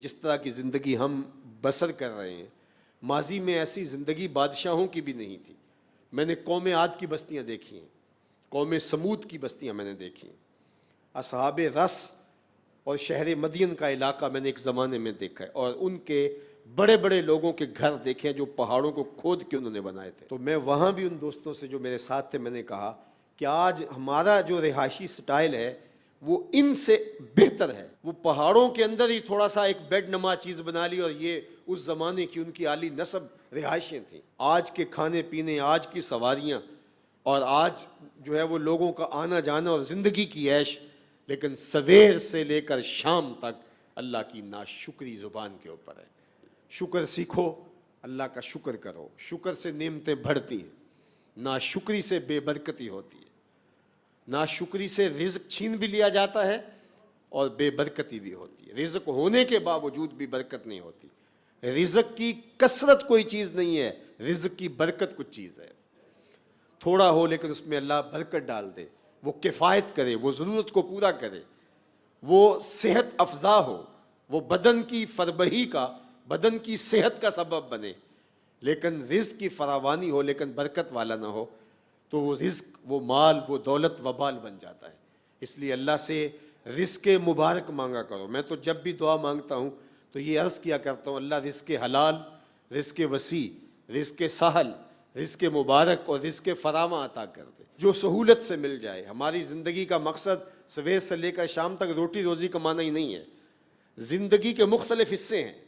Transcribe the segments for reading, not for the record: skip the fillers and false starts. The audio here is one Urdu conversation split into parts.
جس طرح کی زندگی ہم بسر کر رہے ہیں، ماضی میں ایسی زندگی بادشاہوں کی بھی نہیں تھی۔ میں نے قوم عاد کی بستیاں دیکھی ہیں، قوم سمود کی بستیاں میں نے دیکھی ہیں، اصحاب رس اور شہر مدین کا علاقہ میں نے ایک زمانے میں دیکھا ہے، اور ان کے بڑے بڑے لوگوں کے گھر دیکھے ہیں جو پہاڑوں کو کھود کے انہوں نے بنائے تھے۔ تو میں وہاں بھی ان دوستوں سے جو میرے ساتھ تھے میں نے کہا کہ آج ہمارا جو رہائشی سٹائل ہے وہ ان سے بہتر ہے۔ وہ پہاڑوں کے اندر ہی تھوڑا سا ایک بیڈ نما چیز بنا لی، اور یہ اس زمانے کی ان کی عالی نسب رہائشیں تھیں۔ آج کے کھانے پینے، آج کی سواریاں، اور آج جو ہے وہ لوگوں کا آنا جانا اور زندگی کی عیش، لیکن سویر سے لے کر شام تک اللہ کی ناشکری زبان کے اوپر ہے۔ شکر سیکھو، اللہ کا شکر کرو، شکر سے نعمتیں بڑھتی ہیں، ناشکری سے بے برکتی ہوتی ہے۔ ناشکری سے رزق چھین بھی لیا جاتا ہے اور بے برکتی بھی ہوتی ہے۔ رزق ہونے کے باوجود بھی برکت نہیں ہوتی۔ رزق کی کثرت کوئی چیز نہیں ہے، رزق کی برکت کچھ چیز ہے۔ تھوڑا ہو لیکن اس میں اللہ برکت ڈال دے، وہ کفایت کرے، وہ ضرورت کو پورا کرے، وہ صحت افزا ہو، وہ بدن کی فربہی کا، بدن کی صحت کا سبب بنے۔ لیکن رزق کی فراوانی ہو لیکن برکت والا نہ ہو تو وہ رزق، وہ مال، وہ دولت وبال بن جاتا ہے۔ اس لیے اللہ سے رزق مبارک مانگا کرو۔ میں تو جب بھی دعا مانگتا ہوں تو یہ عرض کیا کرتا ہوں، اللہ رزق حلال، رزق وسیع، رزق سہل، رزق مبارک اور رزق فراواں عطا کر دے، جو سہولت سے مل جائے۔ ہماری زندگی کا مقصد سویر سے لے کر شام تک روٹی روزی کمانا ہی نہیں ہے۔ زندگی کے مختلف حصے ہیں،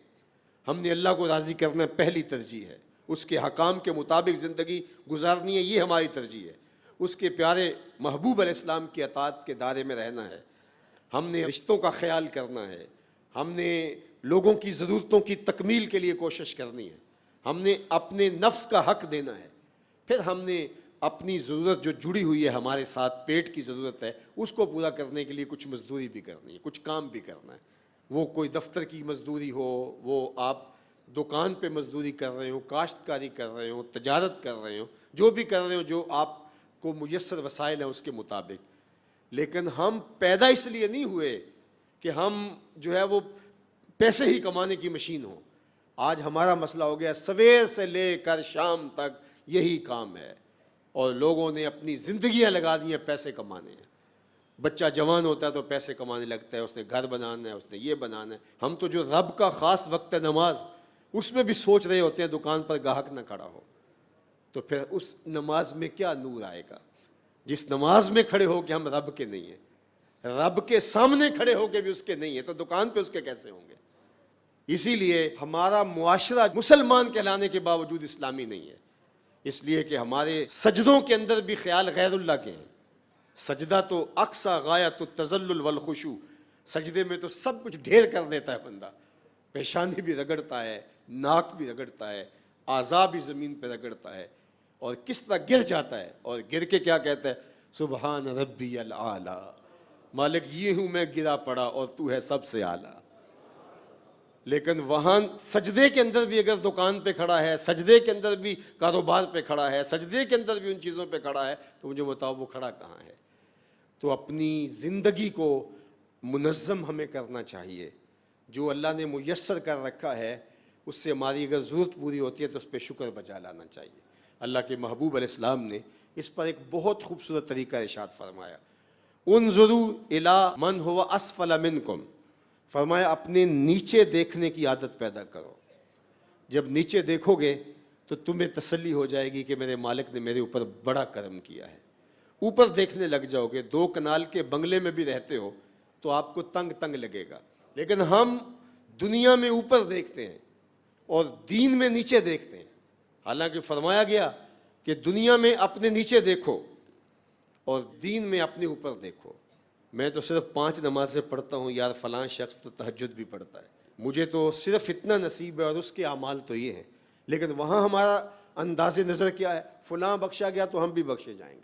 ہم نے اللہ کو راضی کرنا پہلی ترجیح ہے، اس کے حکام کے مطابق زندگی گزارنی ہے، یہ ہماری ترجیح ہے۔ اس کے پیارے محبوب علیہ السلام کی اطاعت کے دائرے میں رہنا ہے، ہم نے رشتوں کا خیال کرنا ہے، ہم نے لوگوں کی ضرورتوں کی تکمیل کے لیے کوشش کرنی ہے، ہم نے اپنے نفس کا حق دینا ہے، پھر ہم نے اپنی ضرورت جو جڑی ہوئی ہے ہمارے ساتھ، پیٹ کی ضرورت ہے، اس کو پورا کرنے کے لیے کچھ مزدوری بھی کرنی ہے، کچھ کام بھی کرنا ہے۔ وہ کوئی دفتر کی مزدوری ہو، وہ آپ دکان پہ مزدوری کر رہے ہو، کاشتکاری کر رہے ہو، تجارت کر رہے ہو، جو بھی کر رہے ہو، جو آپ کو میسر وسائل ہیں اس کے مطابق۔ لیکن ہم پیدا اس لیے نہیں ہوئے کہ ہم جو ہے وہ پیسے ہی کمانے کی مشین ہو۔ آج ہمارا مسئلہ ہو گیا سویر سے لے کر شام تک یہی کام ہے، اور لوگوں نے اپنی زندگیاں لگا دی ہیں پیسے کمانے ہیں۔ بچہ جوان ہوتا ہے تو پیسے کمانے لگتا ہے، اس نے گھر بنانا ہے، اس نے یہ بنانا ہے۔ ہم تو جو رب کا خاص وقت ہے نماز، اس میں بھی سوچ رہے ہوتے ہیں دکان پر گاہک نہ کھڑا ہو، تو پھر اس نماز میں کیا نور آئے گا؟ جس نماز میں کھڑے ہو کہ ہم رب کے نہیں ہیں، رب کے سامنے کھڑے ہو کے بھی اس کے نہیں ہیں، تو دکان پہ اس کے کیسے ہوں گے؟ اسی لیے ہمارا معاشرہ مسلمان کہلانے کے باوجود اسلامی نہیں ہے، اس لیے کہ ہمارے سجدوں کے اندر بھی خیال غیر اللہ کے ہیں۔ سجدہ تو اقصی غایت التذلل والخشوع، سجدے میں تو سب کچھ ڈھیر کر دیتا ہے بندہ، پیشانی بھی رگڑتا ہے، ناک بھی رگڑتا ہے، اعضاء بھی زمین پہ رگڑتا ہے، اور کس طرح گر جاتا ہے، اور گر کے کیا کہتا ہے؟ سبحان ربی الاعلی، مالک یہ ہوں میں گرا پڑا اور تو ہے سب سے اعلیٰ۔ لیکن وہاں سجدے کے اندر بھی اگر دکان پہ کھڑا ہے، سجدے کے اندر بھی کاروبار پہ کھڑا ہے، سجدے کے اندر بھی ان چیزوں پہ کھڑا ہے، تو مجھے بتاؤ وہ کھڑا کہاں ہے؟ تو اپنی زندگی کو منظم ہمیں کرنا چاہیے، جو اللہ نے میسر کر رکھا ہے اس سے ہماری اگر ضرورت پوری ہوتی ہے تو اس پہ شکر بجا لانا چاہیے۔ اللہ کے محبوب علیہ السلام نے اس پر ایک بہت خوبصورت طریقہ ارشاد فرمایا، انظروا الی من هو اسفل منکم، فرمایا اپنے نیچے دیکھنے کی عادت پیدا کرو۔ جب نیچے دیکھو گے تو تمہیں تسلی ہو جائے گی کہ میرے مالک نے میرے اوپر بڑا کرم کیا ہے۔ اوپر دیکھنے لگ جاؤ گے، 2 کنال کے بنگلے میں بھی رہتے ہو تو آپ کو تنگ تنگ لگے گا، لیکن ہم دنیا میں اوپر دیکھتے ہیں اور دین میں نیچے دیکھتے ہیں۔ حالانکہ فرمایا گیا کہ دنیا میں اپنے نیچے دیکھو اور دین میں اپنے اوپر دیکھو۔ میں تو صرف 5 نمازیں پڑھتا ہوں یار، فلاں شخص تو تہجد بھی پڑھتا ہے، مجھے تو صرف اتنا نصیب ہے اور اس کے اعمال تو یہ ہیں، لیکن وہاں ہمارا انداز نظر کیا ہے؟ فلاں بخشا گیا تو ہم بھی بخشے جائیں گے۔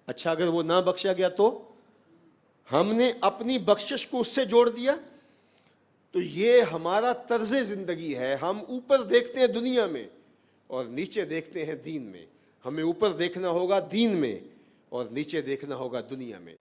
اچھا اگر وہ نہ بخشا گیا تو ہم نے اپنی بخشش کو اس سے جوڑ دیا۔ تو یہ ہمارا طرز زندگی ہے، ہم اوپر دیکھتے ہیں دنیا میں اور نیچے دیکھتے ہیں دین میں۔ ہمیں اوپر دیکھنا ہوگا دین میں اور نیچے دیکھنا ہوگا دنیا میں۔